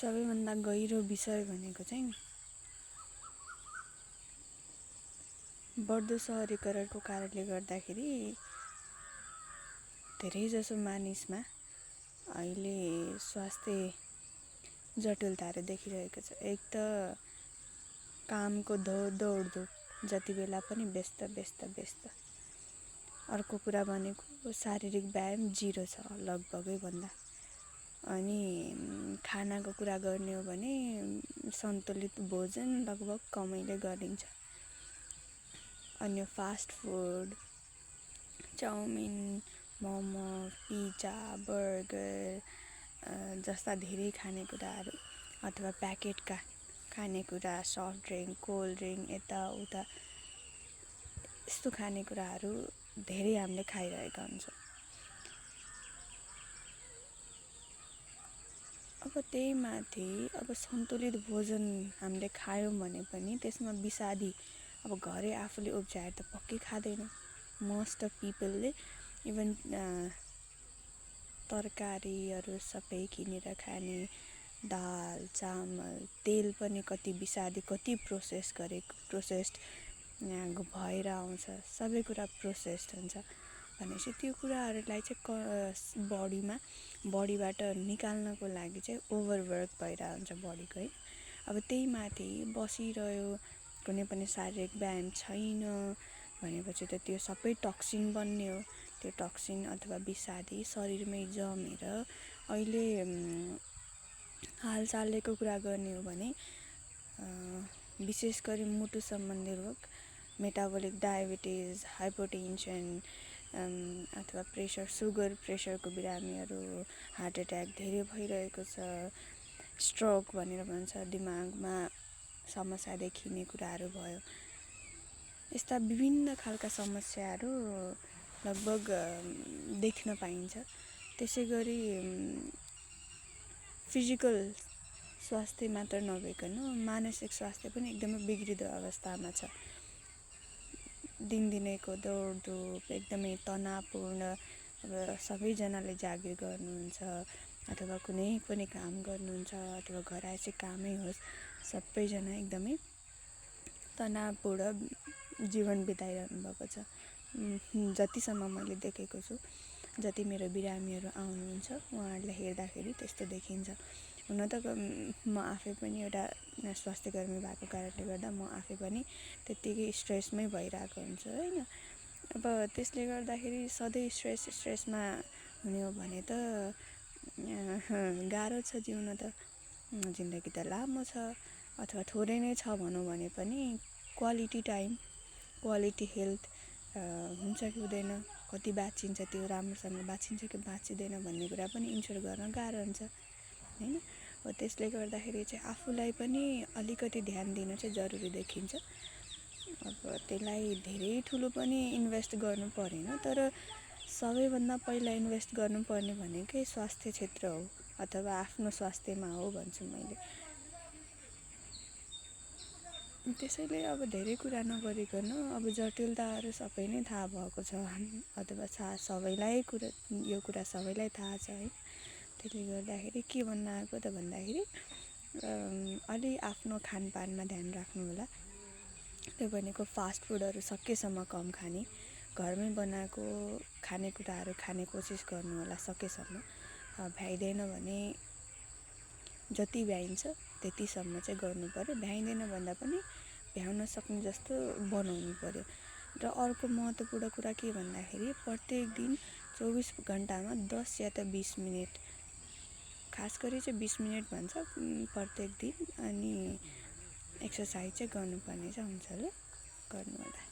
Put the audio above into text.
सबैभन्दा गहिरो विषय भनेको चाहिँ बढ्दो सहरीकरणको कारणले गर्दाखेरि धेरैजसो मानिसमा अहिले स्वास्थ्य जटिलताहरू देखिरहेको छ। एक त कामको दौडधुप, जति बेला पनि व्यस्त। अर्को कुरा भनेको शारीरिक व्यायाम जिरो छ लगभगै भन्दा। अनि खानाको कुरा गर्ने हो भने सन्तुलित भोजन लगभग कमैले गरिन्छ। अन्य fast food, chow mein, momo, pizza, burger जस्ता धेरै खानेकुराहरू अथवा प्याकेटका खानेकुरा, सफ्ट ड्रिङ्क, कोल्ड ड्रिङ्क, यताउता यस्तो खानेकुराहरू धेरै हामीले खाइरहेका हुन्छौँ। अब त्यही माथि सन्तुलित भोजन हामीले खायौँ भने पनि त्यसमा विषादी अब घरै आफूले उब्जाएर त पक्कै खाँदैन। मोस्ट अफ पिपलले इभन तरकारीहरू सबै किनेर खाने, दाल, चामल, तेल पनि कति विषादी, कति प्रोसेस्ड भएर आउँछ। सबै कुरा प्रोसेस्ड हुन्छ भनेपछि त्यो कुराहरूलाई चाहिँ बडीबाट निकाल्नको लागि चाहिँ ओभरवर्क भइरहेको हुन्छ बडीको है। अब त्यही माथि बसिरह्यो, कुनै पनि शारीरिक व्यायाम छैन भनेपछि त त्यो सबै टक्सिन बन्ने हो। त्यो टक्सिन अथवा विषादी शरीरमै जमेर अहिले हालसालैको कुरा गर्ने हो भने विशेष गरी मुटु सम्बन्धी रोग, मेटाबोलिक डायबिटिज, हाइपोटेन्सन अथवा सुगर प्रेसरको बिरामीहरू, हार्ट एट्याक धेरै भइरहेको छ। स्ट्रोक भनेर भन्छ, दिमागमा समस्या देखिने कुराहरू भयो। यस्ता विभिन्न खालका समस्याहरू लगभग देख्न पाइन्छ। त्यसै गरी फिजिकल स्वास्थ्य मात्र नभइकन मानसिक स्वास्थ्य पनि एकदमै बिग्रिदो अवस्थामा छ। दिनदिनैको दौडधुप एकदमै तनावपूर्ण, अब सबैजनाले जागिर गर्नुहुन्छ अथवा कुनै पनि काम गर्नुहुन्छ अथवा घर आएपछि कामै होस्, सबैजना एकदमै तनावपूर्ण जीवन बिताइरहनु भएको छ। जतिसम्म मैले देखेको छु, जति मेरो बिरामीहरू आउनुहुन्छ उहाँहरूलाई हेर्दाखेरि त्यस्तो देखिन्छ। हुन त म आफै पनि एउटा स्वास्थ्यकर्मी भएको कारणले गर्दा म आफै पनि त्यत्तिकै स्ट्रेसमै भइरहेको हुन्छु होइन। अब त्यसले गर्दाखेरि सधैँ स्ट्रेसमा हुने हो भने त गाह्रो छ जिउन त। जिन्दगी त लामो छ, अथवा थोरै नै छ भनौँ भने पनि क्वालिटी टाइम, क्वालिटी हेल्थ हुन्छ कि हुँदैन, कति बाँचिन्छ, त्यो राम्रोसँग बाँचिन्छ कि बाँचिँदैन भन्ने कुरा पनि इन्स्योर गर्न गाह्रो हुन्छ होइन। हो त्यसले गर्दाखेरि चाहिँ आफूलाई पनि अलिकति ध्यान दिनु चाहिँ जरुरी देखिन्छ। अब त्यसलाई धेरै ठुलो पनि इन्भेस्ट गर्नु परेन, तर सबैभन्दा पहिला इन्भेस्ट गर्नुपर्ने भनेकै स्वास्थ्य क्षेत्र हो अथवा आफ्नो स्वास्थ्यमा हो भन्छु मैले। त्यसैले अब धेरै कुरा नगरिकन अब जटिलताहरू सबै नै थाहा भएको छ अथवा यो कुरा सबैलाई थाहा छ है। त्यसले गर्दाखेरि के भन्न आएको त भन्दाखेरि अलि आफ्नो खानपानमा ध्यान राख्नु होला। त्यो भनेको फास्ट फुडहरू सकेसम्म कम खाने, घरमै बनाएको खानेकुराहरू खाने कोसिस गर्नु होला सकेसम्म। भ्याइँदैन भने जति भ्याइन्छ त्यतिसम्म चाहिँ गर्नु पर्यो। भ्याइँदैन भन्दा पनि भ्याउन सक्ने जस्तो बनाउनु पर्यो। र अर्को महत्त्वपूर्ण कुरा के भन्दाखेरि प्रत्येक दिन 24 घन्टामा 10 या त 20 मिनट, खास गरी चाहिँ 20 मिनट भन्छ प्रत्येक दिन, अनि एक्सर्साइज चाहिँ गर्नुपर्ने चाहिँ हुन्छ ल, गर्नु होला।